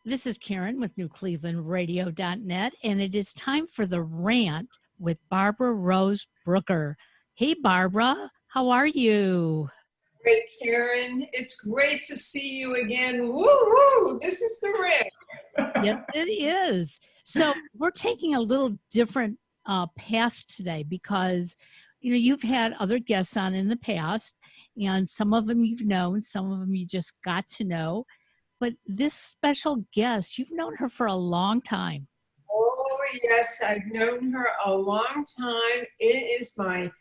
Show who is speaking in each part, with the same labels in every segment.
Speaker 1: This is Karen with NewClevelandRadio.net, and it is time for the rant with Barbara Rose Brooker. Hey, Barbara, how are you?
Speaker 2: Great, Karen. It's great to see you again. Woo-hoo! This is the rant.
Speaker 1: Yes, it is. So we're taking a little different path today because, you've had other guests on in the past, and some of them you've known, some of them you just got to know. But this special guest, you've known her for a long time.
Speaker 2: Oh, yes, I've known her a long time. It is my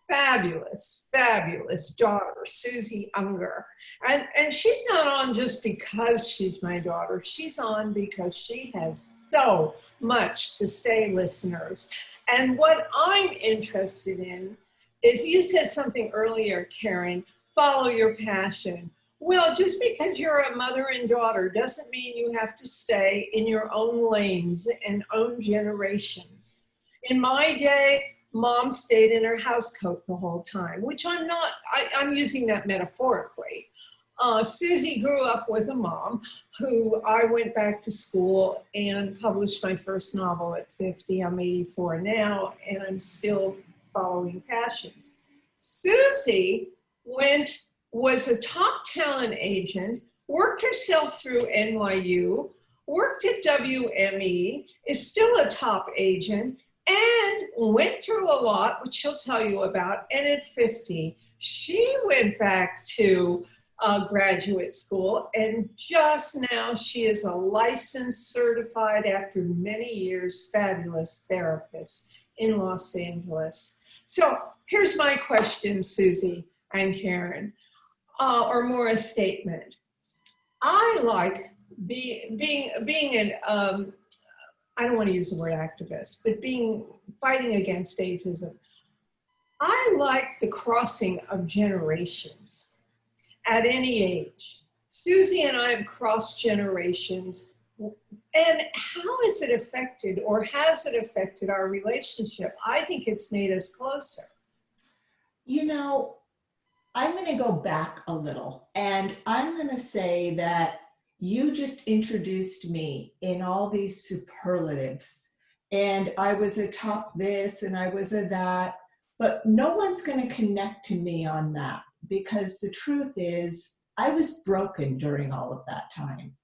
Speaker 2: fabulous, fabulous daughter, Suzy Unger. And she's not on just because she's my daughter. She's on because she has so much to say, listeners. And what I'm interested in is, you said something earlier, Karen, follow your passion. Well, just because you're a mother and daughter doesn't mean you have to stay in your own lanes and own generations. In my day, Mom stayed in her house coat the whole time, which I'm using that metaphorically. Suzy grew up with a mom who I went back to school and published my first novel at 50. I'm 84 now, and I'm still following passions. Suzy was a top talent agent, worked herself through NYU, worked at WME, is still a top agent, and went through a lot, which she'll tell you about. And at 50, she went back to graduate school, and just now she is a licensed, certified, after many years, fabulous therapist in Los Angeles. So here's my question, Suzy and Karen, or more a statement. I like being an I don't want to use the word activist, but fighting against ageism. I like the crossing of generations at any age. Suzy and I have crossed generations. And how has it affected, or has it affected, our relationship? I think it's made us closer.
Speaker 3: I'm going to go back a little, and I'm going to say that you just introduced me in all these superlatives, and I was a top this and I was a that, but no one's going to connect to me on that, because the truth is I was broken during all of that time.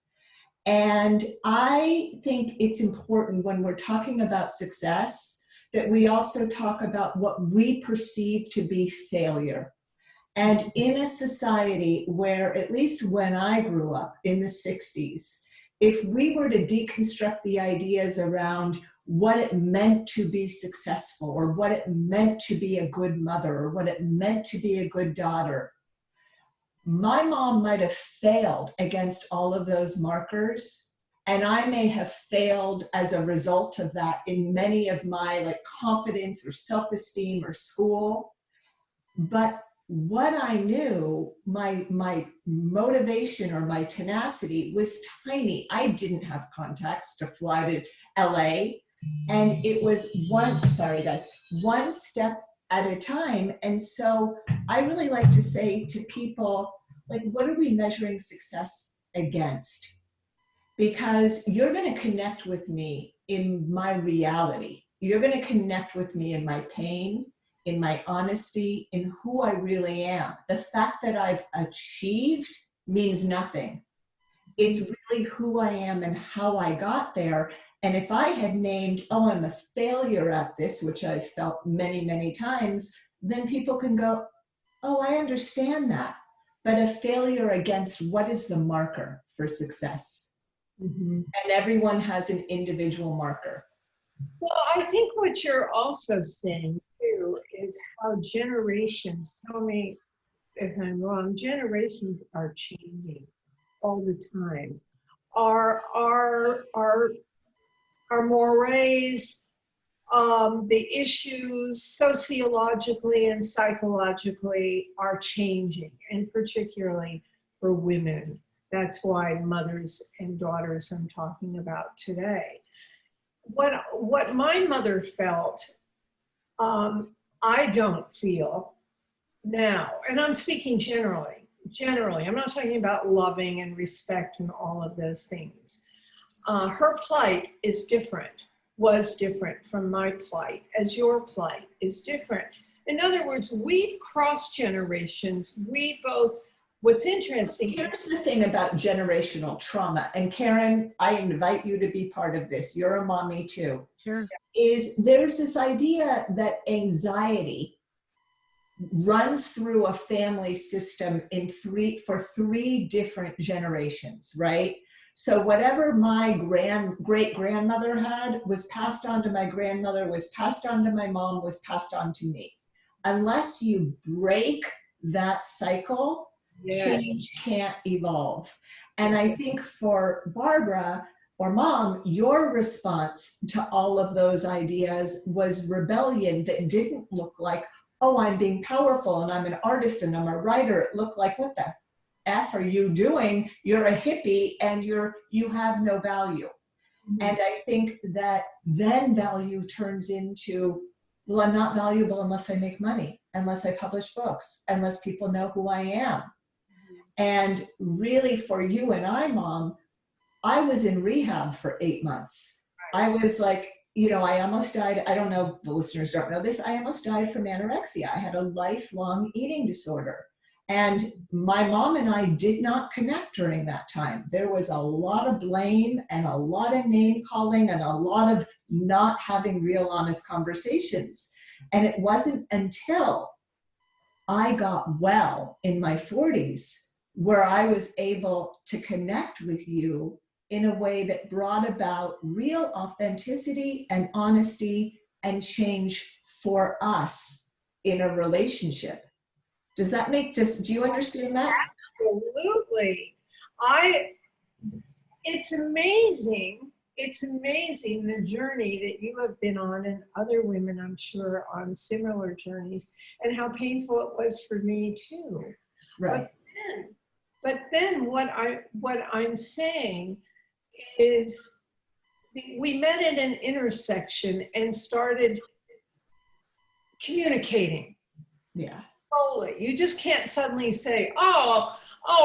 Speaker 3: And I think it's important when we're talking about success that we also talk about what we perceive to be failure. And in a society where, at least when I grew up in the 60s, if we were to deconstruct the ideas around what it meant to be successful, or what it meant to be a good mother, or what it meant to be a good daughter, my mom might have failed against all of those markers, and I may have failed as a result of that in many of my confidence or self-esteem or school. But what I knew, my motivation or my tenacity was tiny. I didn't have contacts to fly to LA. And it was one step at a time. And so I really like to say to people, what are we measuring success against? Because you're going to connect with me in my reality. You're going to connect with me in my pain, in my honesty, in who I really am. The fact that I've achieved means nothing. It's really who I am and how I got there. And if I had named, I'm a failure at this, which I've felt many, many times, then people can go, I understand that. But a failure against what is the marker for success?
Speaker 2: Mm-hmm.
Speaker 3: And everyone has an individual marker.
Speaker 2: Well, I think what you're also saying too is how generations, tell me if I'm wrong, generations are changing all the time. Our mores, the issues sociologically and psychologically are changing, and particularly for women. That's why mothers and daughters I'm talking about today. What my mother felt, I don't feel now, and I'm speaking generally, I'm not talking about loving and respect and all of those things. her plight is different, was different from my plight, as your plight is different. In other words, we've crossed generations. We both, what's interesting.
Speaker 3: Here's the thing about generational trauma, and Karen, I invite you to be part of this. You're a mommy too.
Speaker 1: Sure.
Speaker 3: Is there's this idea that anxiety runs through a family system for three different generations, right? So whatever my great grandmother had was passed on to my grandmother, was passed on to my mom, was passed on to me. Unless you break that cycle, change can't evolve. And I think for Barbara or Mom, your response to all of those ideas was rebellion that didn't look like, oh, I'm being powerful and I'm an artist and I'm a writer. It looked like, what the F are you doing? You're a hippie and you have no value. And I think that then value turns into, well, I'm not valuable unless I make money, unless I publish books, unless people know who I am. And really for you and I, Mom, I was in rehab for 8 months. I was like, I almost died. I don't know, the listeners don't know this. I almost died from anorexia. I had a lifelong eating disorder. And my mom and I did not connect during that time. There was a lot of blame and a lot of name calling and a lot of not having real honest conversations. And it wasn't until I got well in my 40s where I was able to connect with you in a way that brought about real authenticity and honesty and change for us in a relationship. Does that do you understand that?
Speaker 2: Absolutely. It's amazing. It's amazing the journey that you have been on, and other women, I'm sure, on similar journeys, and how painful it was for me too.
Speaker 3: Right.
Speaker 2: But then what I'm saying is we met at an intersection and started communicating.
Speaker 3: Yeah.
Speaker 2: Slowly. You just can't suddenly say, oh,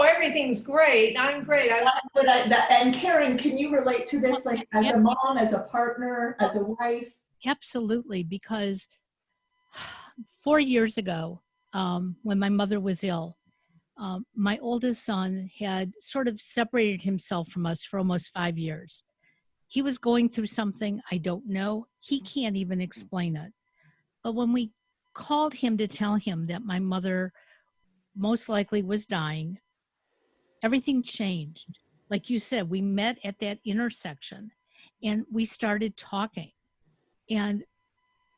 Speaker 2: everything's great. I'm great.
Speaker 3: And Karen, can you relate to this, like as a mom, as a partner, as a wife?
Speaker 1: Absolutely, because 4 years ago, when my mother was ill, my oldest son had sort of separated himself from us for almost 5 years. He was going through something I don't know. He can't even explain it. But when we called him to tell him that my mother most likely was dying, everything changed. Like you said, we met at that intersection and we started talking. And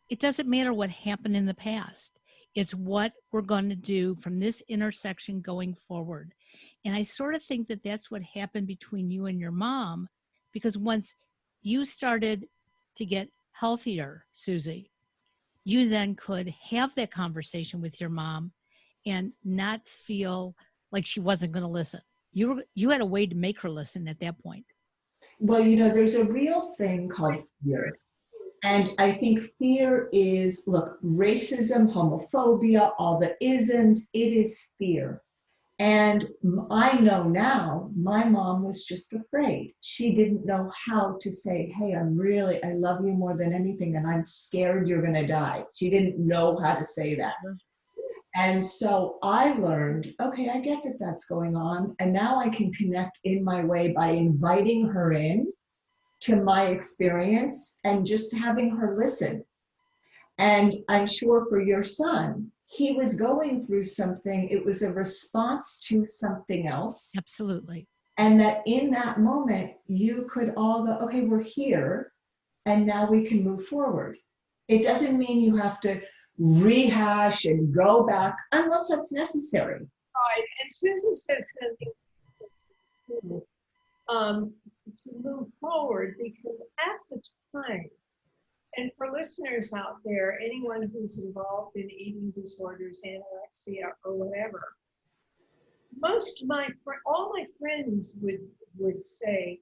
Speaker 1: it doesn't matter what happened in the past. It's what we're going to do from this intersection going forward. And I sort of think that that's what happened between you and your mom, because once you started to get healthier, Suzy, you then could have that conversation with your mom and not feel like she wasn't going to listen. You had a way to make her listen at that point.
Speaker 3: Well, there's a real thing called fear. And I think fear is, look, racism, homophobia, all the isms, it is fear. And I know now, my mom was just afraid. She didn't know how to say, hey, I love you more than anything, and I'm scared you're going to die. She didn't know how to say that. And so I learned, okay, I get that that's going on. And now I can connect in my way by inviting her in to my experience and just having her listen. And I'm sure for your son, he was going through something. It was a response to something else.
Speaker 1: Absolutely.
Speaker 3: And that in that moment, you could all go, okay, we're here, and now we can move forward. It doesn't mean you have to rehash and go back unless that's necessary.
Speaker 2: Right. And Suzy says something to move forward, because at the time, and for listeners out there, anyone who's involved in eating disorders, anorexia, or whatever, all my friends would say,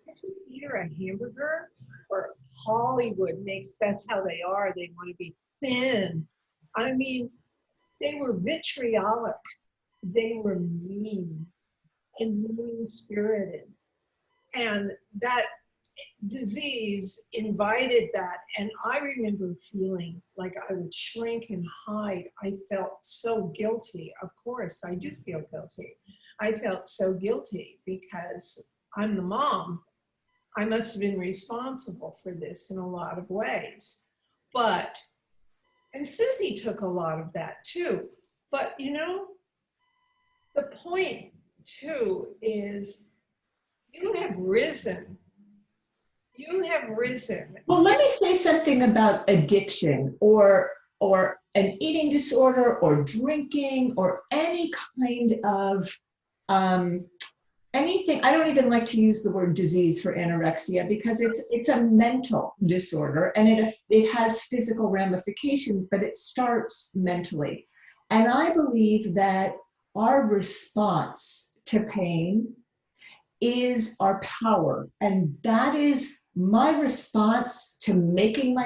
Speaker 2: "Did you eat her a hamburger?" Or Hollywood that's how they are. They want to be thin. I mean, they were vitriolic. They were mean and mean-spirited. And that disease invited that. And I remember feeling like I would shrink and hide. I felt so guilty. Of course, I do feel guilty. I felt so guilty because I'm the mom. I must have been responsible for this in a lot of ways. But, and Suzy took a lot of that too. But you know, the point too is you have risen. You have risen.
Speaker 3: Well, let me say something about addiction or an eating disorder or drinking or any kind of um, anything. I don't even like to use the word disease for anorexia because it's a mental disorder and it has physical ramifications, but it starts mentally. And I believe that our response to pain is our power. And that is my response to making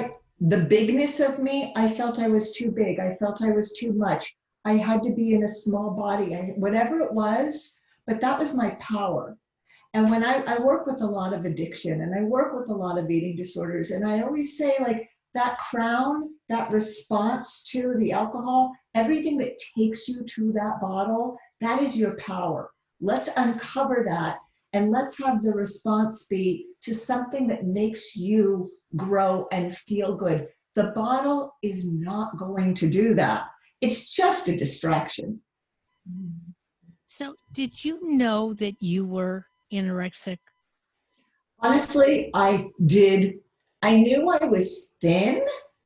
Speaker 3: the bigness of me. I felt I was too big. I felt I was too much. I had to be in a small body, whatever it was, but that was my power. And when I work with a lot of addiction and I work with a lot of eating disorders, and I always say, like, that crown, that response to the alcohol, everything that takes you to that bottle, that is your power. Let's uncover that and let's have the response be to something that makes you grow and feel good. The bottle is not going to do that. It's just a distraction.
Speaker 1: So, did you know that you were anorexic?
Speaker 3: Honestly, I did. I knew I was thin,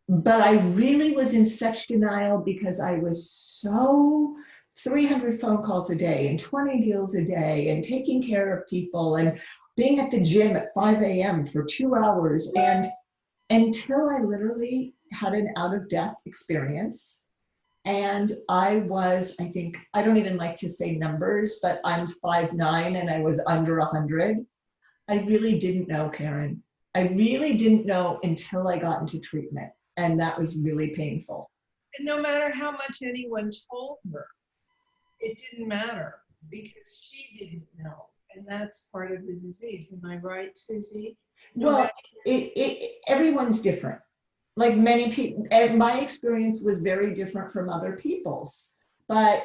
Speaker 3: but I really was in such denial because I was so 300 phone calls a day and 20 deals a day and taking care of people and being at the gym at 5 a.m. for 2 hours. And until I literally had an out of death experience. And I was, I think, I don't even like to say numbers, but I'm 5'9" and I was under 100. I really didn't know, Karen. I really didn't know until I got into treatment. And that was really painful.
Speaker 2: And no matter how much anyone told her, it didn't matter because she didn't know. And that's part of the disease. Am I right, Suzy? No
Speaker 3: Well,
Speaker 2: matter-
Speaker 3: everyone's different. Like many people, my experience was very different from other people's. But,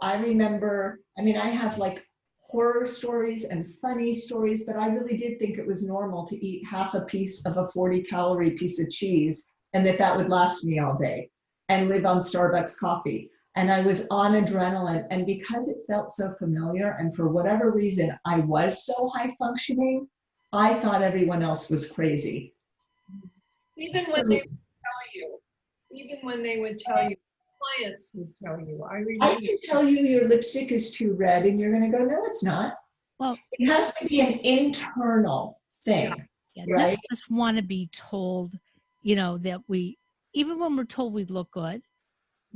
Speaker 3: I remember, I mean, I have like horror stories and funny stories, but I really did think it was normal to eat half a piece of a 40-calorie piece of cheese and that would last me all day and live on Starbucks coffee. And I was on adrenaline. And because it felt so familiar, and for whatever reason, I was so high functioning, I thought everyone else was crazy.
Speaker 2: Even when they would tell you, even when they would tell you, clients would tell you. I
Speaker 3: I
Speaker 2: remember.
Speaker 3: can tell you your lipstick is too red, and you're going to go, no, it's not.
Speaker 1: Well,
Speaker 3: It has to be an internal thing,
Speaker 1: yeah,
Speaker 3: right?
Speaker 1: none of us want to be told, that even when we're told we look good,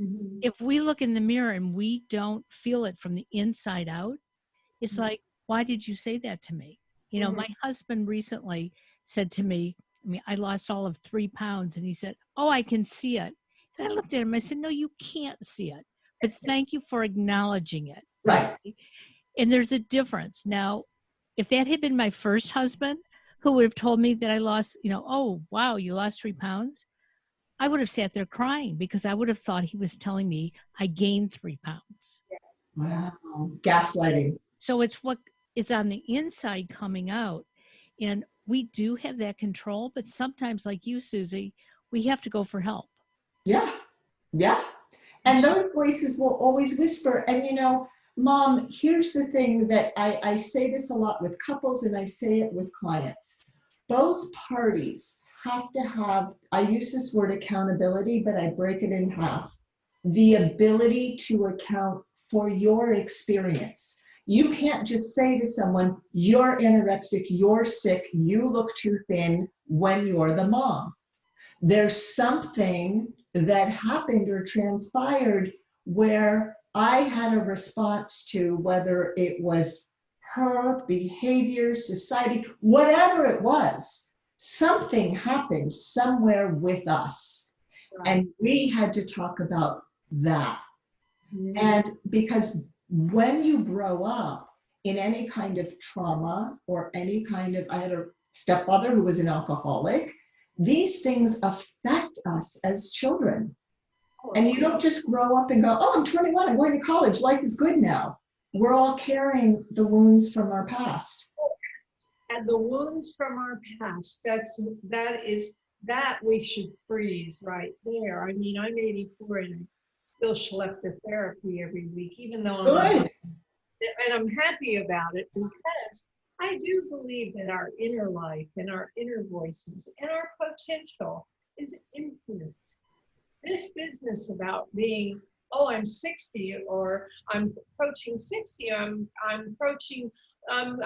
Speaker 2: Mhm.
Speaker 1: if we look in the mirror and we don't feel it from the inside out, it's like, why did you say that to me? My husband recently said to me, I mean, I lost all of 3 pounds, and he said, oh, I can see it. And I looked at him, I said, no, you can't see it, but thank you for acknowledging it.
Speaker 3: Right.
Speaker 1: And there's a difference. Now, if that had been my first husband who would have told me that I lost, oh, wow, you lost 3 pounds, I would have sat there crying because I would have thought he was telling me I gained 3 pounds.
Speaker 3: Wow. Gaslighting.
Speaker 1: So it's what is on the inside coming out. And we do have that control, but sometimes, like you, Suzy, we have to go for help.
Speaker 3: Yeah. Yeah. And those voices will always whisper. And, Mom, here's the thing that I say this a lot with couples and I say it with clients. Both parties have to have, I use this word accountability, but I break it in half. The ability to account for your experience. You can't just say to someone, you're anorexic, you're sick, you look too thin when you're the mom. There's something that happened or transpired where I had a response to, whether it was her behavior, society, whatever it was, something happened somewhere with us.
Speaker 2: Right.
Speaker 3: And we had to talk about that.
Speaker 2: Mhm.
Speaker 3: And because when you grow up in any kind of trauma or any kind of, I had a stepfather who was an alcoholic. These things affect us as children. And you don't just grow up and go, oh, I'm 21, I'm going to college, life is good now. We're all carrying the wounds from our past.
Speaker 2: And the wounds from our past, that we should freeze right there. I mean, I'm 84 and I still schlep to therapy every week, even though
Speaker 3: Good.
Speaker 2: and I'm happy about it, because I do believe that our inner life and our inner voices and our potential is infinite. This business about being, oh, I'm 60 or I'm approaching 60, I'm approaching, I'm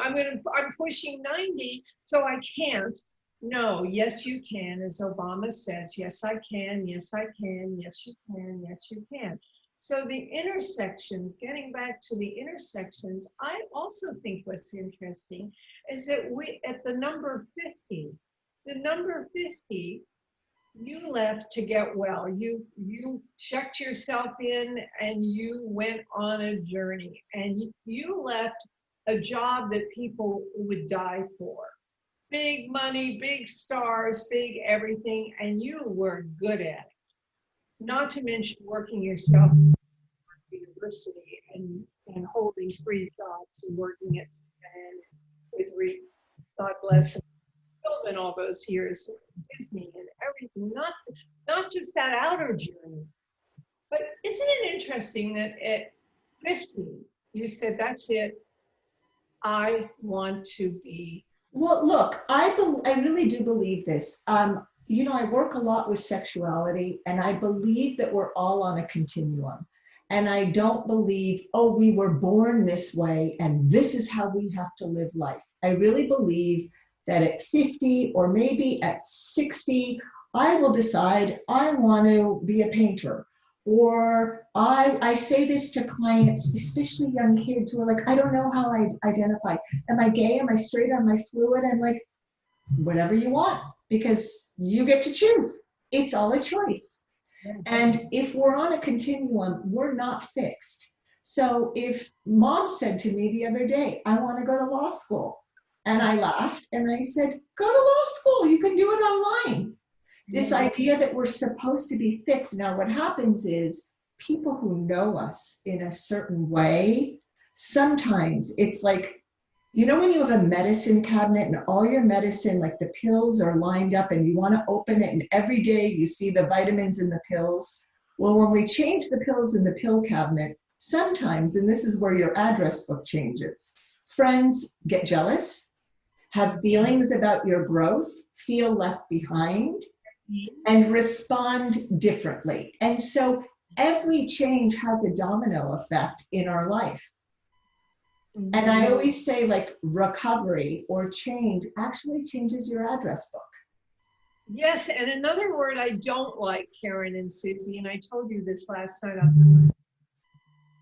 Speaker 2: pushing 90, so I can't. No, yes, you can, as Obama says, yes, I can, yes, I can, yes, you can, yes, you can. So the intersections, getting back to the intersections, I also think what's interesting is that we, at the number 50, the number 50, you left to get well. You checked yourself in and you went on a journey, and you left a job that people would die for. Big money, big stars, big everything, and you were good at it. Not to mention working yourself at university and holding 3 jobs and working at CNN with God bless him, in all those years at Disney and everything. Not just that outer journey, but isn't it interesting that at 50 you said, that's it, I want to be.
Speaker 3: Well, look, I really do believe this. You know, I work a lot with sexuality, and I believe that we're all on a continuum. And I don't believe, oh, we were born this way and this is how we have to live life. I really believe that at 50 or maybe at 60, I will decide I want to be a painter. Or I say this to clients, especially young kids who are like, I don't know how I identify. Am I gay? Am I straight? Am I fluid? I'm like, whatever you want, because you get to choose. It's all a choice. And if we're on a continuum, we're not fixed. So if mom said to me the other day, I want to go to law school, and I laughed and I said, go to law school, you can do it online. This idea that we're supposed to be fixed. Now, what happens is people who know us in a certain way, sometimes it's like, you know, when you have a medicine cabinet and all your medicine, like the pills are lined up and you want to open it and every day you see the vitamins in the pills. Well, when we change the pills in the pill cabinet, sometimes, and this is where your address book changes, friends get jealous, have feelings about your growth, feel left behind, and respond differently. And so every change has a domino effect in our life. And I always say, like, recovery or change actually changes your address book.
Speaker 2: Yes, and another word I don't like, Karen and Suzy, and I told you this last night,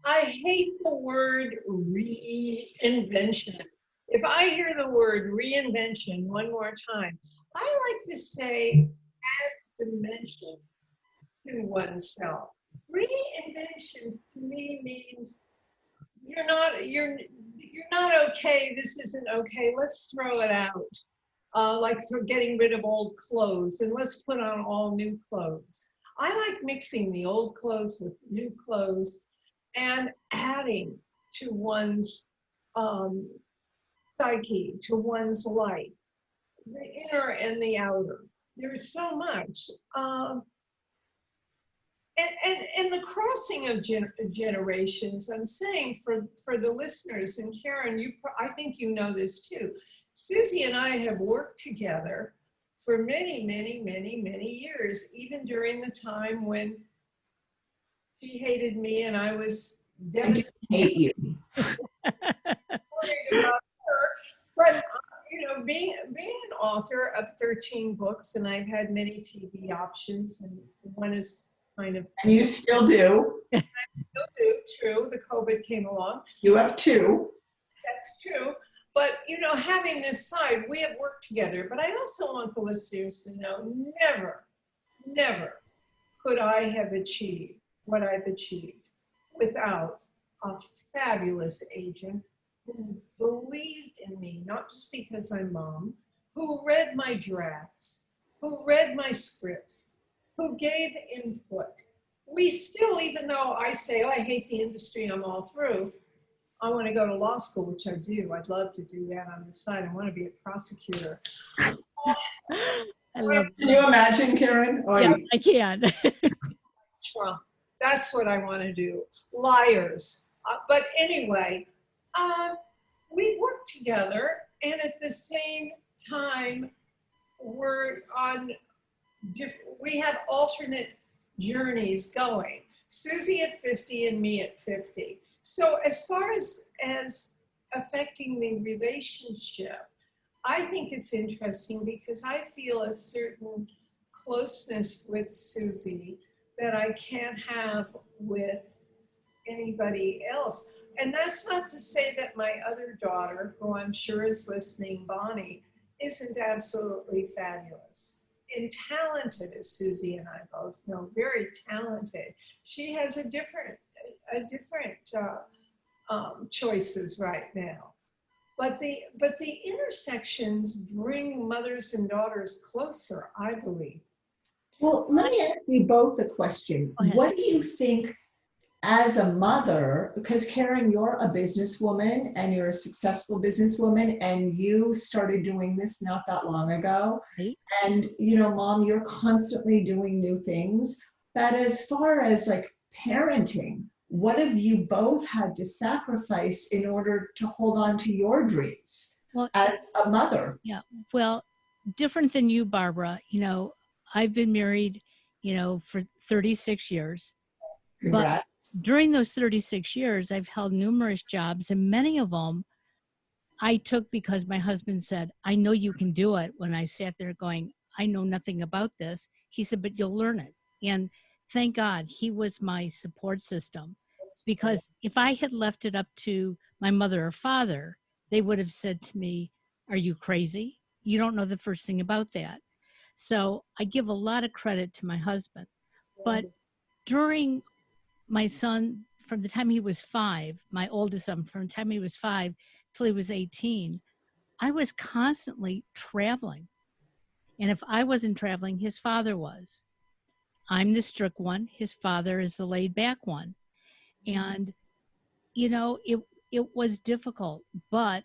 Speaker 2: I hate the word reinvention. If I hear the word reinvention one more time, I like to say add dimensions to oneself. Reinvention to me means you're not okay, this isn't okay, let's throw it out. Like getting rid of old clothes and let's put on all new clothes. I like mixing the old clothes with new clothes and adding to one's psyche, to one's life, the inner and the outer. There's so much. And the crossing of generations, I'm saying for the listeners, and Karen, I think you know this too. Suzy and I have worked together for many, many, many, many years, even during the time when she hated me and I was devastated.
Speaker 3: I hate you.
Speaker 2: Worried about her. But you know, being an author of 13 books, and I've had many TV options, and one is kind of.
Speaker 3: And you still do.
Speaker 2: I still do, true. The COVID came along.
Speaker 3: You have 2.
Speaker 2: That's true. But, you know, having this side, we have worked together. But I also want the listeners to know, never could I have achieved what I've achieved without a fabulous agent who believed in me, not just because I'm mom, who read my drafts, who read my scripts, who gave input. We still, even though I say, oh, I hate the industry, I'm all through, I want to go to law school, which I do. I'd love to do that on the side. I want to be a prosecutor.
Speaker 1: I love
Speaker 3: Can you imagine, Karen? Oh,
Speaker 1: Yeah, I can.
Speaker 2: Trump. That's what I want to do. Liars. But anyway, we work together, and at the same time, we're on we have alternate journeys going. Suzy at 50 and me at 50. So as far as affecting the relationship, I think it's interesting because I feel a certain closeness with Suzy that I can't have with anybody else. And that's not to say that my other daughter, who I'm sure is listening, Bonnie, isn't absolutely fabulous and talented, as Suzy and I both know, very talented. She has a different choices right now. But the intersections bring mothers and daughters closer, I believe.
Speaker 3: well, let me ask you both a question.
Speaker 1: Go ahead.
Speaker 3: What do you think as a mother, because Karen, you're a businesswoman and you're a successful businesswoman and you started doing this not that long ago.
Speaker 1: Right?
Speaker 3: And, Mom, you're constantly doing new things. But as far as like parenting, what have you both had to sacrifice in order to hold on to your dreams
Speaker 1: Well,
Speaker 3: as a mother?
Speaker 1: yeah. Well, different than you, Barbara. I've been married, for 36 years. But
Speaker 3: Congrats.
Speaker 1: during those 36 years, I've held numerous jobs, and many of them I took because my husband said, I know you can do it. When I sat there going, I know nothing about this, he said, but you'll learn it. And thank God he was my support system, because if I had left it up to my mother or father, they would have said to me, are you crazy? You don't know the first thing about that. So I give a lot of credit to my husband. But during my son, from the time he was 5, my oldest son, from the time he was 5 till he was 18, I was constantly traveling. And if I wasn't traveling, his father was. I'm the strict one. His father is the laid back one. And, it was difficult. But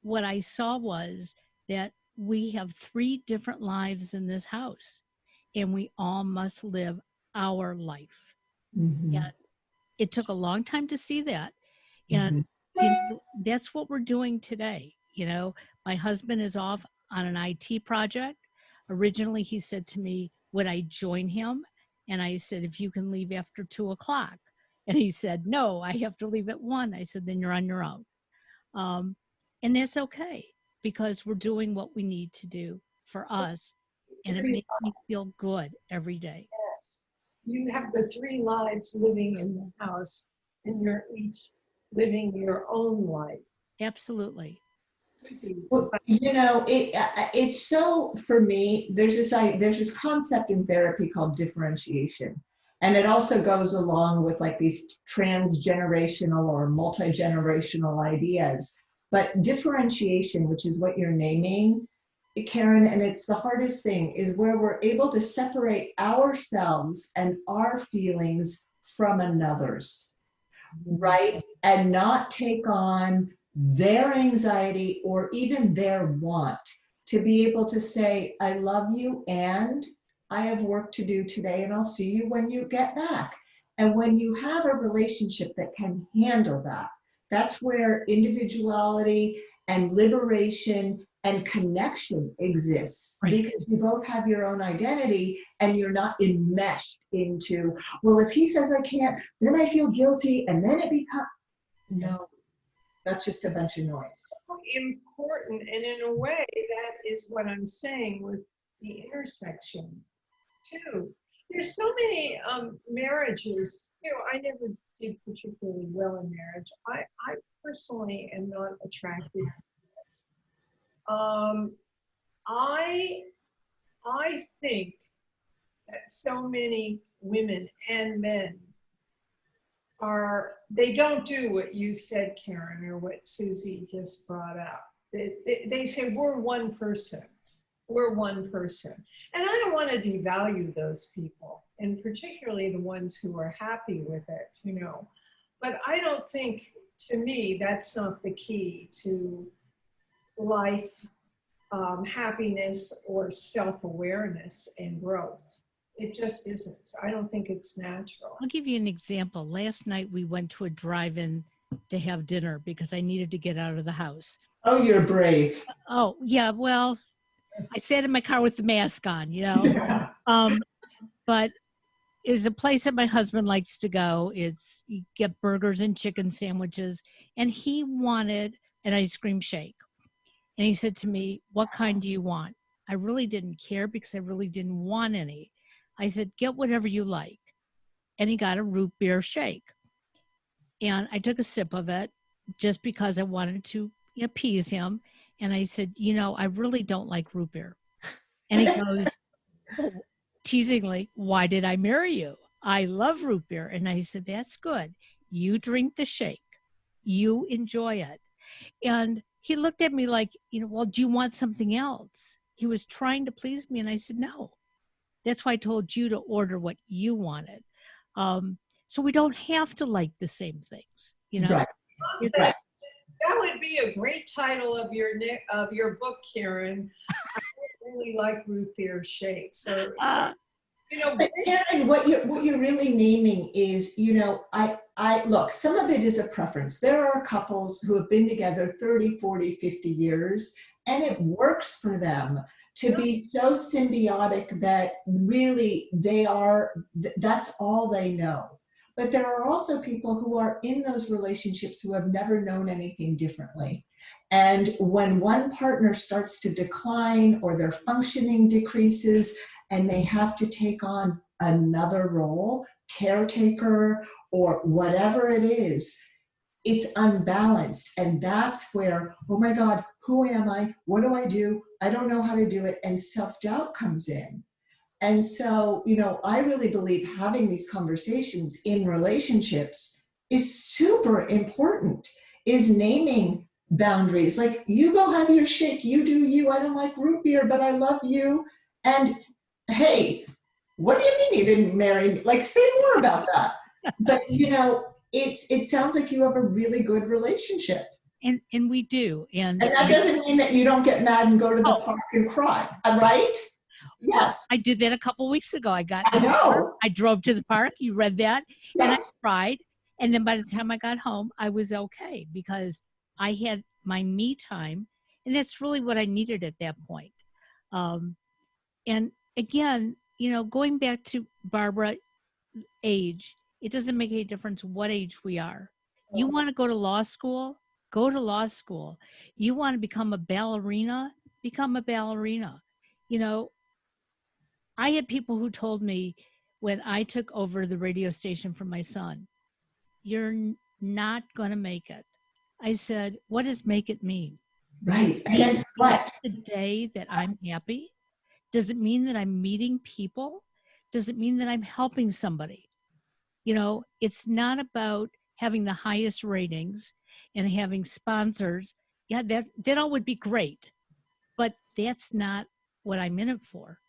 Speaker 1: what I saw was that we have 3 different lives in this house, and we all must live our life.
Speaker 3: Mhm,
Speaker 1: And it took a long time to see that. And
Speaker 3: mhm.
Speaker 1: that's what we're doing today. My husband is off on an IT project. Originally, he said to me, would I join him? And I said, if you can leave after 2 o'clock. And he said, no, I have to leave at 1. I said, then you're on your own. Um, and that's okay, because we're doing what we need to do for us. And it makes me feel good every day.
Speaker 2: Yes. You have the 3 lives living in the house, and you're each living your own life.
Speaker 1: Absolutely.
Speaker 3: Well, it's so, for me, there's this concept in therapy called differentiation. And it also goes along with like these transgenerational or multi-generational ideas. But differentiation, which is what you're naming, Karen, and it's the hardest thing, is where we're able to separate ourselves and our feelings from another's, right? And not take on their anxiety or even their want, to be able to say, I love you and I have work to do today and I'll see you when you get back. And when you have a relationship that can handle that, that's where individuality and liberation and connection exists,
Speaker 1: Right.
Speaker 3: because you both have your own identity and you're not enmeshed into, well, if he says I can't, then I feel guilty, and then it becomes, no, that's just a bunch of noise.
Speaker 2: Important, and in a way, that is what I'm saying with the intersection too. There's so many marriages. I never did particularly well in marriage. I personally am not attracted. Um, I I think that so many women and men they don't do what you said, Karen, or what Suzy just brought up. They say we're one person. We're one person. And I don't want to devalue those people, and particularly the ones who are happy with it, you know. But I don't think, to me, that's not the key to life, happiness, or self-awareness and growth. It just isn't. I don't think it's natural.
Speaker 1: I'll give you an example. Last night we went to a drive-in to have dinner because I needed to get out of the house.
Speaker 3: Oh, you're brave.
Speaker 1: Oh, yeah, well, I sat in my car with the mask on, you know.
Speaker 3: Yeah.
Speaker 1: But it's a place that my husband likes to go. It's you get burgers and chicken sandwiches, and he wanted an ice cream shake. And he said to me, "What kind do you want?" I really didn't care because I really didn't want any. I said, "Get whatever you like." And he got a root beer shake. And I took a sip of it just because I wanted to appease him. And I said, "You know, I really don't like root beer." And he goes, "Oh," teasingly, "why did I marry you? I love root beer." And I said, "That's good. You drink the shake. You enjoy it." And he looked at me like, you know, "Well, do you want something else?" He was trying to please me. And I said, "No. That's why I told you to order what you wanted." So we don't have to like the same things, you know?
Speaker 3: Right.
Speaker 1: It's,
Speaker 3: Right.
Speaker 2: That would be a great title of your book, Karen. I don't really like root beer shake. So, you know,
Speaker 3: But Karen, what you're really naming is, you know, I look, some of it is a preference. There are couples who have been together 30, 40, 50 years, and it works for them to be so symbiotic that really that's all they know. But there are also people who are in those relationships who have never known anything differently. And when one partner starts to decline or their functioning decreases, and they have to take on another role, caretaker or whatever it is, it's unbalanced. And that's where, oh my God, who am I? What do I do? I don't know how to do it. And self-doubt comes in. And so, you know, I really believe having these conversations in relationships is super important, is naming boundaries. Like, you go have your shake, you do you. I don't like root beer, but I love you. And hey, what do you mean you didn't marry me? Like, say more about that. But, you know, it sounds like you have a really good relationship.
Speaker 1: and we do.
Speaker 3: And that doesn't mean that you don't get mad and go to the park and cry, right? Yes.
Speaker 1: I did that a couple weeks ago. I
Speaker 3: know.
Speaker 1: I drove to the park. You read that.
Speaker 3: Yes.
Speaker 1: And I cried. And then by the time I got home, I was okay because I had my me time. And that's really what I needed at that point. And again, you know, going back to Barbara, age, it doesn't make any difference what age we are. You want to go to law school? Go to law school. You want to become a ballerina? Become a ballerina. You know, I had people who told me when I took over the radio station for my son, "You're not going to make it." I said, "What does make it mean?"
Speaker 3: Right.
Speaker 1: Does it
Speaker 3: Against
Speaker 1: mean
Speaker 3: what?
Speaker 1: the day that I'm happy? Does it mean that I'm meeting people? Does it mean that I'm helping somebody? You know, it's not about having the highest ratings and having sponsors. Yeah, that all would be great, but that's not what I'm in it for.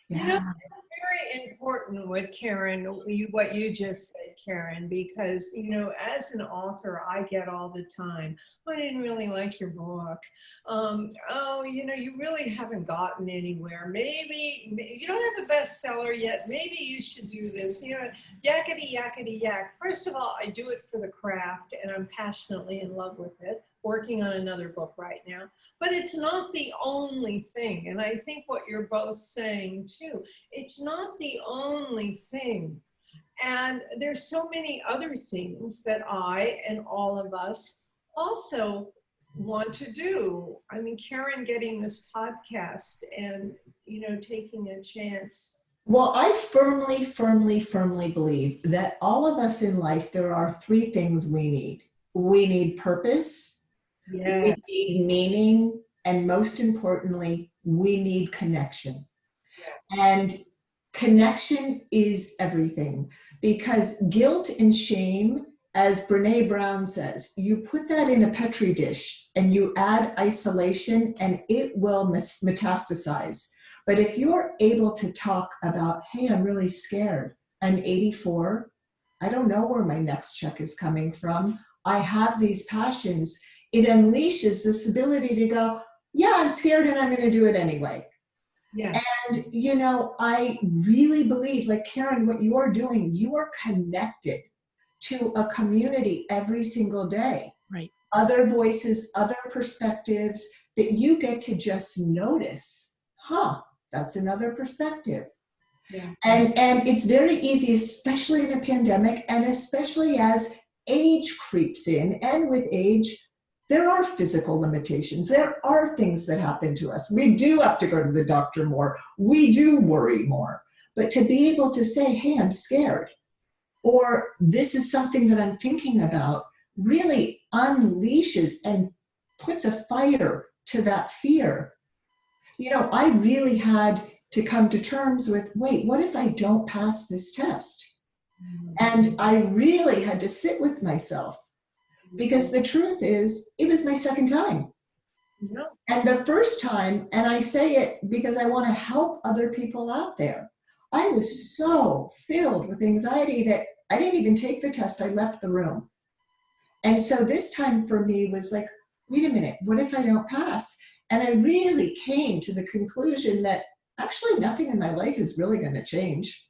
Speaker 2: you know, very important with Karen, what you just said, Karen, because, you know, as an author, I get all the time, "I didn't really like your book. Oh, you know, you really haven't gotten anywhere. Maybe you don't have a bestseller yet. Maybe you should do this." You know, yakety, yakety, yak. First of all, I do it for the craft, and I'm passionately in love with it. Working on another book right now. But it's not the only thing. And I think what you're both saying too, it's not the only thing. And there's so many other things that I and all of us also want to do. I mean, Karen getting this podcast and, you know, taking a chance.
Speaker 3: Well, I firmly, firmly, firmly believe that all of us in life, there are three things we need. We need purpose.
Speaker 2: Yes.
Speaker 3: We need meaning, and most importantly, we need connection.
Speaker 2: Yes.
Speaker 3: And connection is everything, because guilt and shame, as Brene Brown says, you put that in a Petri dish and you add isolation and it will metastasize. But if you're able to talk about, hey, I'm really scared, I'm 84, I don't know where my next check is coming from, I have these passions, it unleashes this ability to go, yeah, I'm scared and I'm going to do it anyway.
Speaker 2: Yeah.
Speaker 3: And, you know, I really believe, like Karen, what you are doing, you are connected to a community every single day.
Speaker 1: Right.
Speaker 3: Other voices, other perspectives that you get to just notice, that's another perspective.
Speaker 2: Yeah.
Speaker 3: And it's very easy, especially in a pandemic, and especially as age creeps in, and with age, there are physical limitations. There are things that happen to us. We do have to go to the doctor more. We do worry more. But to be able to say, hey, I'm scared, or this is something that I'm thinking about, really unleashes and puts a fire to that fear. You know, I really had to come to terms with, wait, what if I don't pass this test? And I really had to sit with myself, because the truth is, it was my second time.
Speaker 2: Yeah.
Speaker 3: And the first time, and I say it because I want to help other people out there, I was so filled with anxiety that I didn't even take the test. I left the room. And so this time for me was like, wait a minute, what if I don't pass? And I really came to the conclusion that actually nothing in my life is really going to change.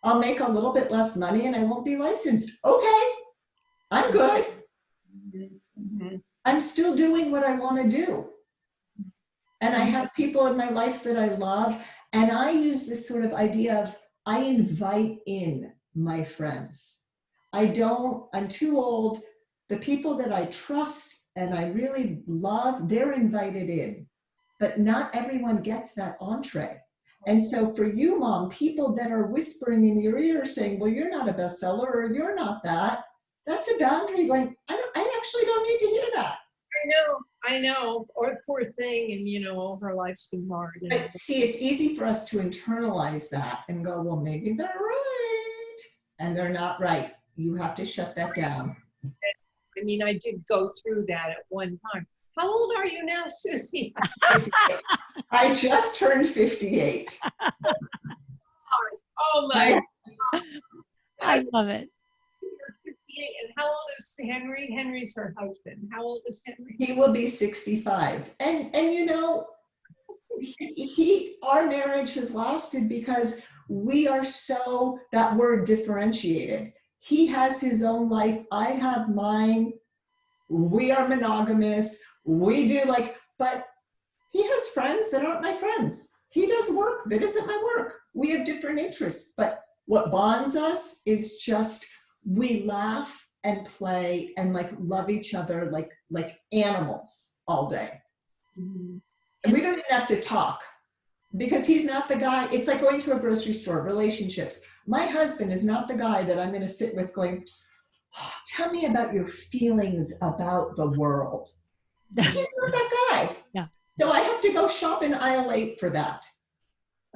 Speaker 3: I'll make a little bit less money and I won't be licensed. Okay, I'm good.
Speaker 2: Mm-hmm.
Speaker 3: I'm still doing what I want to do. And I have people in my life that I love. And I use this sort of idea of, I invite in my friends. I'm too old. The people that I trust and I really love, they're invited in. But not everyone gets that entree. And so for you, Mom, people that are whispering in your ear saying, well, you're not a bestseller, or you're not that, that's a boundary going, I actually don't need to hear that.
Speaker 2: I know. Or poor thing, and you know, all her life's been hard.
Speaker 3: But see, it's easy for us to internalize that and go, well, maybe they're right. And they're not right. You have to shut that down.
Speaker 2: I mean, I did go through that at one time. How old are you now, Suzy?
Speaker 3: I just turned 58.
Speaker 2: Oh my God.
Speaker 1: I love it.
Speaker 2: You're 58. And how old is Henry? Henry's her husband. How old is Henry?
Speaker 3: He will be 65. And you know, our marriage has lasted because we are so, that word, differentiated. He has his own life. I have mine. We are monogamous. We do but he has friends that aren't my friends. He does work that isn't my work. We have different interests, but what bonds us is just, we laugh and play and love each other like animals all day.
Speaker 2: Mm-hmm.
Speaker 3: And we don't even have to talk, because he's not the guy. It's like going to a grocery store, relationships. My husband is not the guy that I'm going to sit with going, oh, tell me about your feelings about the world. He's not that guy.
Speaker 1: Yeah.
Speaker 3: So I have to go shop in aisle 8 for that.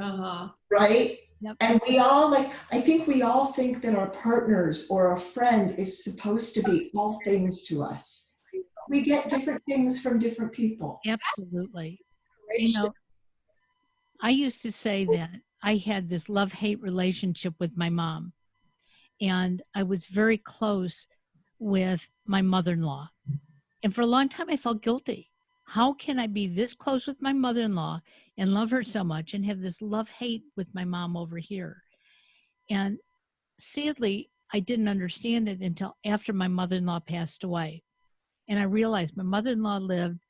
Speaker 2: Uh-huh.
Speaker 3: Right?
Speaker 1: Yep.
Speaker 3: And we all I think we all think that our partners or a friend is supposed to be all things to us. We get different things from different people.
Speaker 1: Absolutely. You know, I used to say that I had this love-hate relationship with my mom, and I was very close with my mother-in-law. And for a long time, I felt guilty. How can I be this close with my mother-in-law and love her so much and have this love-hate with my mom over here? And sadly, I didn't understand it until after my mother-in-law passed away. And I realized my mother-in-law lived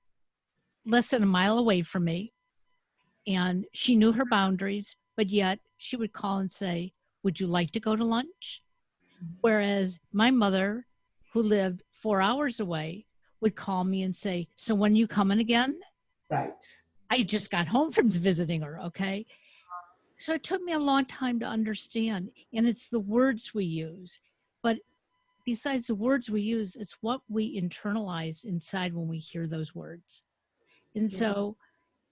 Speaker 1: less than a mile away from me, and she knew her boundaries, but yet she would call and say, would you like to go to lunch? Whereas my mother, who lived 4 hours away, would call me and say, so when are you coming again?
Speaker 3: Right.
Speaker 1: I just got home from visiting her, okay? So it took me a long time to understand, and it's the words we use. But besides the words we use, it's what we internalize inside when we hear those words. And so,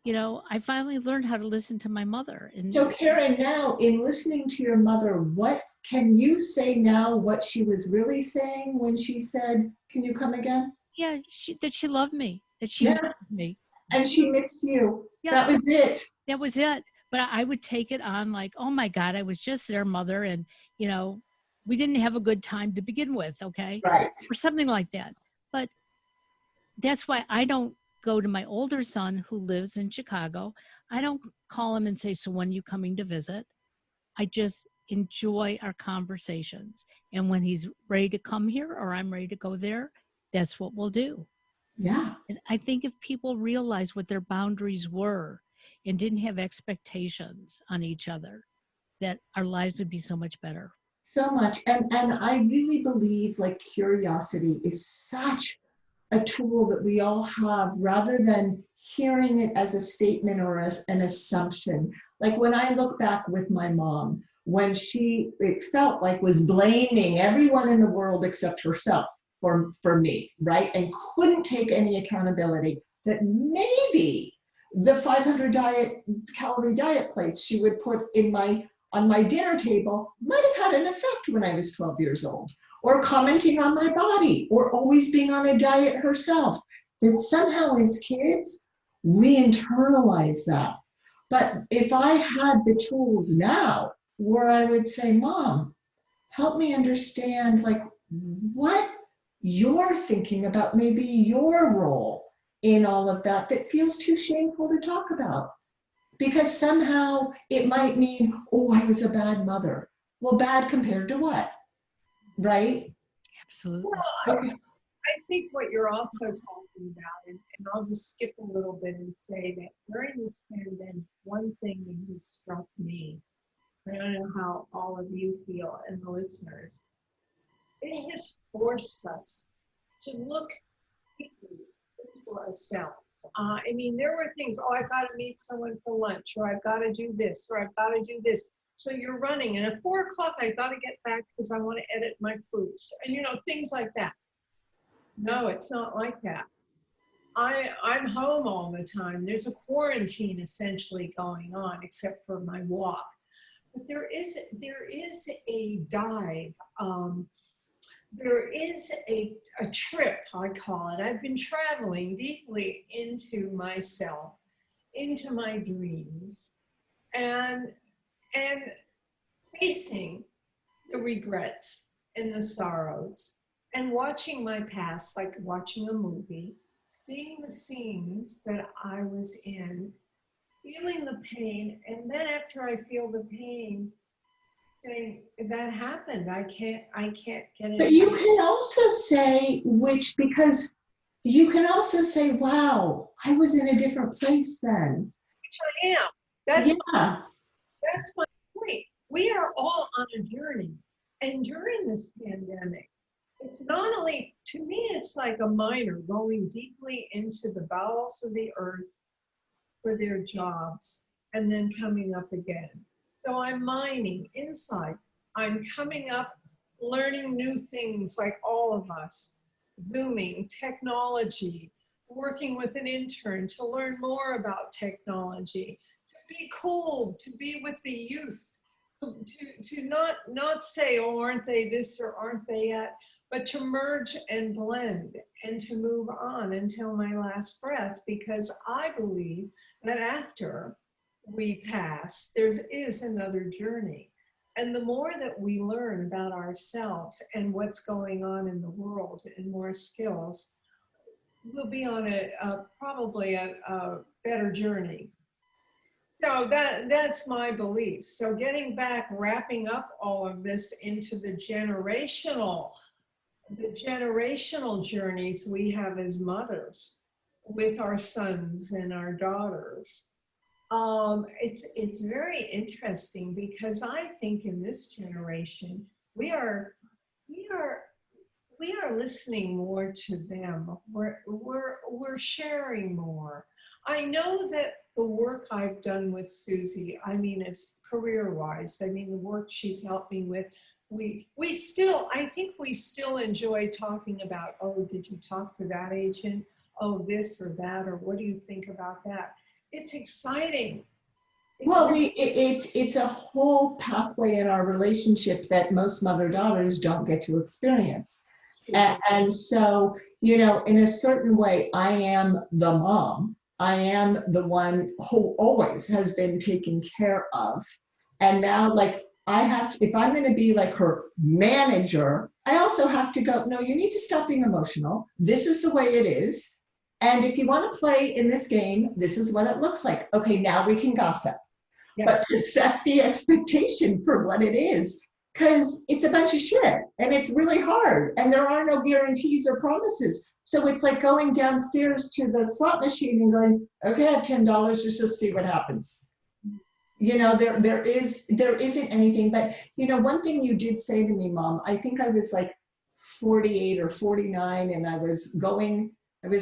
Speaker 1: you know, I finally learned how to listen to my mother. And
Speaker 3: So Karen, now in listening to your mother, what can you say now what she was really saying when she said, can you come again?
Speaker 1: Yeah, that she loved me, that she
Speaker 3: Yeah.
Speaker 1: missed me.
Speaker 3: And she missed you.
Speaker 1: Yeah,
Speaker 3: That was it.
Speaker 1: that was it. But I would take it on like, oh my God, I was just their mother, and you know, we didn't have a good time to begin with, okay,
Speaker 3: Right.
Speaker 1: or something like that. But that's why I don't go to my older son who lives in Chicago. I don't call him and say, so when are you coming to visit? I just enjoy our conversations. And when he's ready to come here or I'm ready to go there, that's what we'll do.
Speaker 3: Yeah.
Speaker 1: And I think if people realized what their boundaries were and didn't have expectations on each other, that our lives would be so much better.
Speaker 3: So much. And I really believe like curiosity is such a tool that we all have rather than hearing it as a statement or as an assumption. Like when I look back with my mom, when she, it felt like was blaming everyone in the world except herself for me, right? And couldn't take any accountability that maybe the 500 calorie diet plates she would put in my on my dinner table might have had an effect when I was 12 years old, or commenting on my body, or always being on a diet herself. That somehow as kids, we internalize that. But if I had the tools now where I would say, Mom, help me understand like what you're thinking about maybe your role in all of that that feels too shameful to talk about. Because somehow it might mean, oh, I was a bad mother. Well, bad compared to what? Right?
Speaker 1: Absolutely.
Speaker 2: Well, I think what you're also talking about, and I'll just skip a little bit and say that during this pandemic, one thing that has struck me, I don't know how all of you feel and the listeners, it has forced us to look deeply into ourselves. I mean, there were things, oh, I've got to meet someone for lunch, or I've got to do this, or I've got to do this. So you're running, and at 4 o'clock, I've got to get back because I want to edit my proofs, and things like that. No, it's not like that. I'm home all the time. There's a quarantine essentially going on, except for my walk. But there is a dive. There is a trip, I call it. I've been traveling deeply into myself, into my dreams, and and facing the regrets and the sorrows, and watching my past like watching a movie, seeing the scenes that I was in, feeling the pain, and then after I feel the pain, saying that happened. I can't get it
Speaker 3: But you
Speaker 2: out.
Speaker 3: can also say, which, because you can also say, wow, I was in a different place then.
Speaker 2: Which I am. That's
Speaker 3: Yeah.
Speaker 2: that's my point. We are all on a journey. And during this pandemic, it's not only, to me, it's like a miner going deeply into the bowels of the earth for their jobs and then coming up again. So I'm mining inside. I'm coming up, learning new things like all of us, Zooming, technology, working with an intern to learn more about technology, to be cool, to be with the youth, to not say, oh, aren't they this or aren't they that, but to merge and blend and to move on until my last breath, because I believe that after we pass, there is another journey. And the more that we learn about ourselves and what's going on in the world and more skills, we'll be on probably a better journey. So that's my belief. So getting back, wrapping up all of this into the generational journeys we have as mothers with our sons and our daughters. It's very interesting because I think in this generation we are we are we are listening more to them. We're sharing more. I know that the work I've done with Suzy, I mean, it's career-wise. I mean, the work she's helped me with. We still, I think we still enjoy talking about, oh, did you talk to that agent? Oh, this or that, or what do you think about that? It's exciting
Speaker 3: Well, it's a whole pathway in our relationship that most mother-daughters don't get to experience. And so, in a certain way, I am the mom. I am the one who always has been taken care of. And now, like, if I'm going to be like her manager, I also have to go, no, you need to stop being emotional. This is the way it is. And if you want to play in this game, this is what it looks like. Okay, now we can gossip.
Speaker 2: Yeah.
Speaker 3: But to set the expectation for what it is, because it's a bunch of shit and it's really hard and there are no guarantees or promises. So it's like going downstairs to the slot machine and going, okay, I have $10, just see what happens. There isn't anything. But one thing you did say to me, Mom, I think I was like 48 or 49, and I was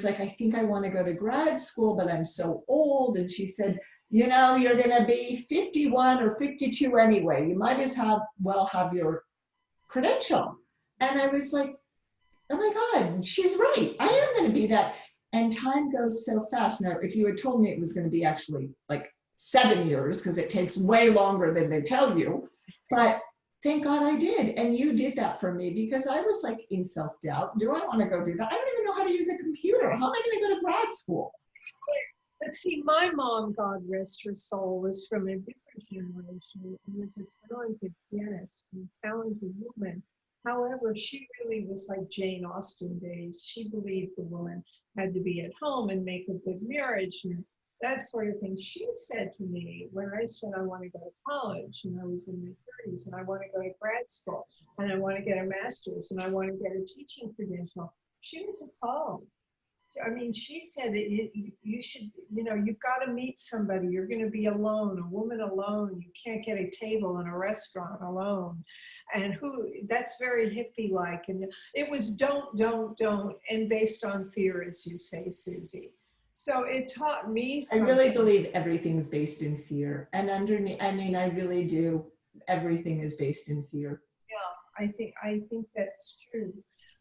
Speaker 3: like, I think I want to go to grad school, but I'm so old. And she said, you're going to be 51 or 52 anyway. You might as well have your credential. And I was like, oh my God, she's right. I am going to be that. And time goes so fast. Now, if you had told me it was going to be actually like 7 years, because it takes way longer than they tell you, but thank God I did. And you did that for me, because I was like in self-doubt. Do I want to go do that? I don't even know how to use a computer. How am I going to go to grad school?
Speaker 2: But see, my mom, God rest her soul, was from a different generation and was a talented pianist and talented woman. However, she really was like Jane Austen days. She believed the woman had to be at home and make a good marriage and that sort of thing. She said to me when I said I want to go to college and I was in my 30s and I want to go to grad school and I want to get a master's and I want to get a teaching credential, she was appalled. I mean, she said that you should, you've got to meet somebody. You're going to be alone, a woman alone. You can't get a table in a restaurant alone. And that's very hippie-like. And it was don't, and based on fear, as you say, Suzy. So it taught me something.
Speaker 3: I really believe everything's based in fear. And underneath, I really do. Everything is based in fear.
Speaker 2: Yeah, I think that's true.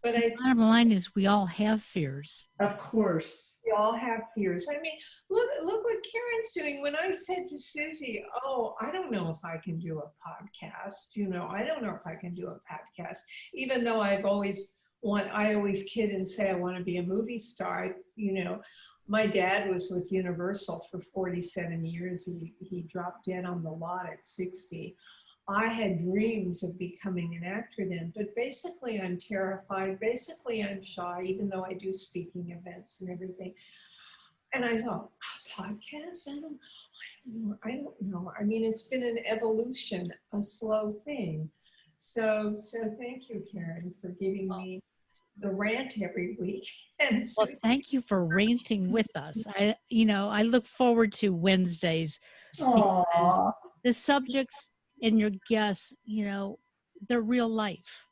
Speaker 2: But
Speaker 1: the bottom line is we all have fears.
Speaker 3: Of course.
Speaker 2: We all have fears. I mean, look what Karen's doing. When I said to Suzy, oh, I don't know if I can do a podcast, I don't know if I can do a podcast, even though I always kid and say I want to be a movie star. My dad was with Universal for 47 years. He dropped dead on the lot at 60. I had dreams of becoming an actor then, but basically I'm terrified. Basically I'm shy, even though I do speaking events and everything. And I thought, a podcast? I don't know. I mean, it's been an evolution, a slow thing. So thank you, Karen, for giving me the rant every week. And
Speaker 1: well, thank you for ranting with us. I look forward to Wednesdays.
Speaker 3: Aww.
Speaker 1: The subjects and your guests, they're real life.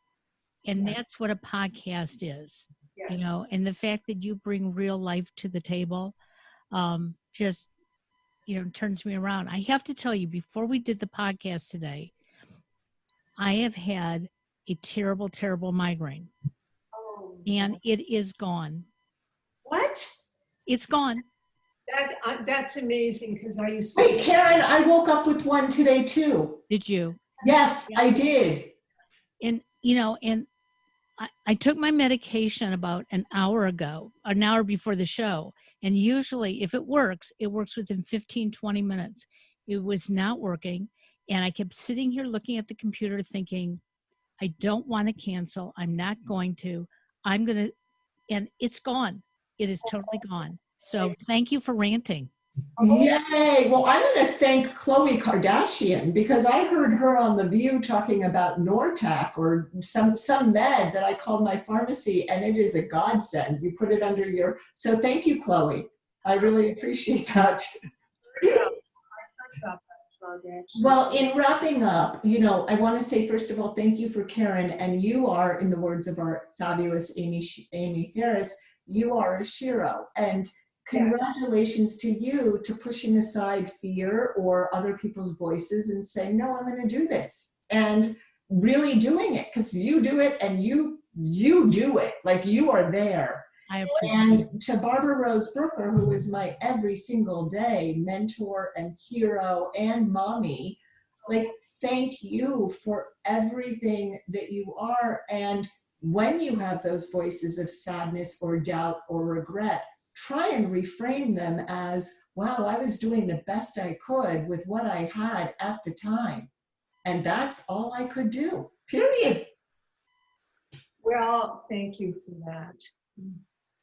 Speaker 1: And that's what a podcast is,
Speaker 2: yes.
Speaker 1: And the fact that you bring real life to the table just, turns me around. I have to tell you, before we did the podcast today, I have had a terrible, terrible migraine.
Speaker 2: Oh,
Speaker 1: and it is gone.
Speaker 2: What?
Speaker 1: It's gone.
Speaker 2: That's amazing, because I used to.
Speaker 3: Wait, Karen, I woke up with one today too.
Speaker 1: Did you?
Speaker 3: Yes, I did.
Speaker 1: And I took my medication about an hour before the show. And usually if it works within 15, 20 minutes. It was not working. And I kept sitting here looking at the computer thinking, I don't want to cancel. I'm not going to. And it's gone. It is totally gone. So thank you for ranting.
Speaker 3: Yay. Well, I'm going to thank Khloe Kardashian, because I heard her on The View talking about Nortac or some med that I called my pharmacy, and it is a godsend. You put it under so thank you, Khloe. I really appreciate that. Well, in wrapping up, I want to say, first of all, thank you for Karen. And you are, in the words of our fabulous Amy Ferris, you are a shero. And congratulations to you to pushing aside fear or other people's voices and saying, no, I'm going to do this. And really doing it, because you do it and you do it. Like, you are there.
Speaker 1: I appreciate it.
Speaker 3: And to Barbara Rose Brooker, who is my every single day mentor and hero and mommy, like, thank you for everything that you are. And when you have those voices of sadness or doubt or regret, try and reframe them as, wow, I was doing the best I could with what I had at the time. And that's all I could do, period.
Speaker 2: Well, thank you for that.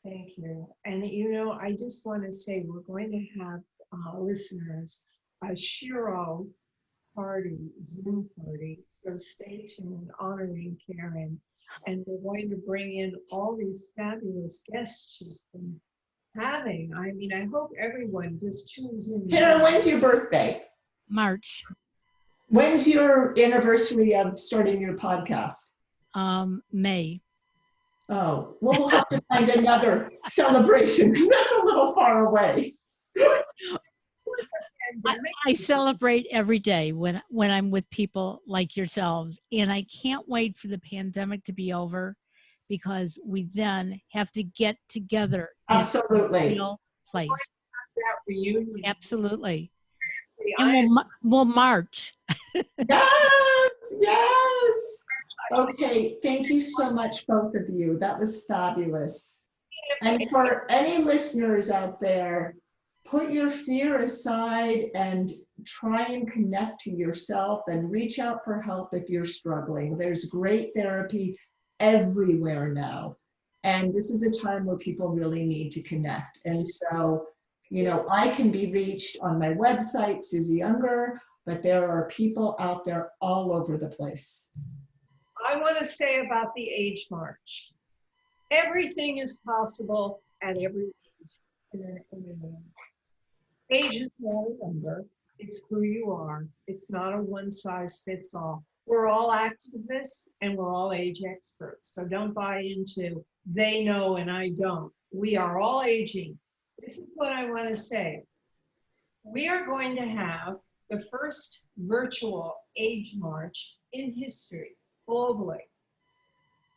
Speaker 2: Thank you. And you know, I just want to say we're going to have listeners a Shiro party, Zoom party. So stay tuned, honoring Karen. And we're going to bring in all these fabulous guests she's been having. I mean, I hope everyone just tunes in.
Speaker 3: Karen, when's your birthday?
Speaker 1: March.
Speaker 3: When's your anniversary of starting your podcast?
Speaker 1: May.
Speaker 3: Oh, well, we'll have to find another celebration because that's a little far away.
Speaker 1: I celebrate every day when I'm with people like yourselves, and I can't wait for the pandemic to be over, because we then have to get together in
Speaker 3: Absolutely.
Speaker 1: a real place.
Speaker 2: That reunion.
Speaker 1: Absolutely.
Speaker 2: See,
Speaker 1: And we'll march.
Speaker 3: Yes, yes. Okay, thank you so much, both of you. That was fabulous. And for any listeners out there, put your fear aside and try and connect to yourself and reach out for help if you're struggling. There's great therapy everywhere now. And this is a time where people really need to connect. And so, you know, I can be reached on my website, Suzy Unger, but there are people out there all over the place.
Speaker 2: I want to say about the Age March. Everything is possible at every age. Age is not a number. It's who you are. It's not a one size fits all. We're all activists and we're all age experts. So don't buy into they know and I don't. We are all aging. This is what I want to say. We are going to have the first virtual Age March in history globally.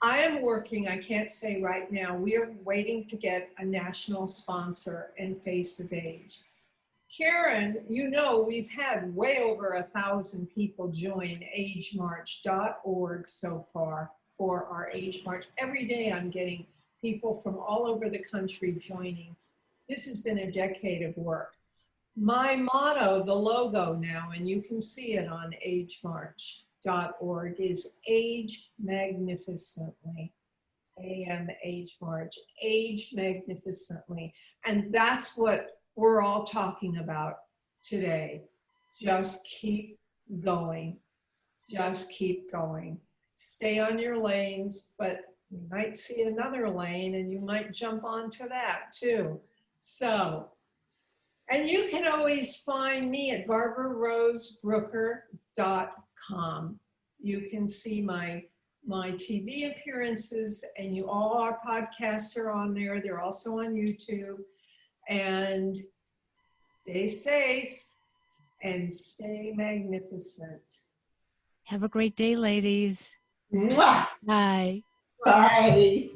Speaker 2: I am working, I can't say right now, we are waiting to get a national sponsor and Face of Age. Karen, you know, we've had way over 1,000 people join agemarch.org so far for our Age March. Every day I'm getting people from all over the country joining. This has been a decade of work. My motto, the logo now, and you can see it on agemarch.org, is Age Magnificently. AM Age March, Age Magnificently. And that's what we're all talking about today. Just keep going. Just keep going. Stay on your lanes, but you might see another lane and you might jump onto that too. So, and you can always find me at barbararosebrooker.com. You can see my TV appearances, and all our podcasts are on there. They're also on YouTube. And stay safe and stay magnificent.
Speaker 1: Have a great day, ladies.
Speaker 3: Mwah!
Speaker 1: Bye.
Speaker 3: Bye.